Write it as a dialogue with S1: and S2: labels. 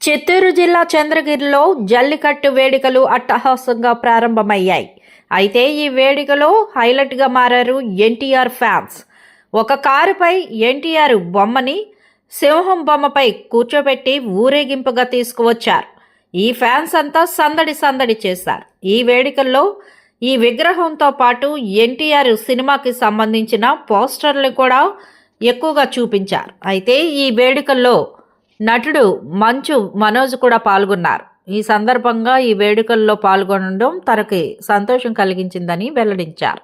S1: చిత్తూరు జిల్లా చంద్రగిరిలో జల్లికట్టు వేడుకలు అట్టహాసంగా ప్రారంభమయ్యాయి. అయితే ఈ వేడుకలో హైలైట్గా మారారు ఎన్టీఆర్ ఫ్యాన్స్. ఒక కారుపై ఎన్టీఆర్ బొమ్మని సింహం బొమ్మపై కూర్చోబెట్టి ఊరేగింపుగా తీసుకువచ్చారు. ఈ ఫ్యాన్స్ అంతా సందడి సందడి చేశారు. ఈ వేడుకల్లో ఈ విగ్రహంతో పాటు ఎన్టీఆర్ సినిమాకి సంబంధించిన పోస్టర్లు కూడా ఎక్కువగా చూపించారు. అయితే ఈ వేడుకల్లో నటుడు మంచు మనోజ్ కూడా పాల్గొన్నారు. ఈ సందర్భంగా ఈ వేడుకల్లో పాల్గొనడం తనకి సంతోషం కలిగించిందని వెల్లడించారు.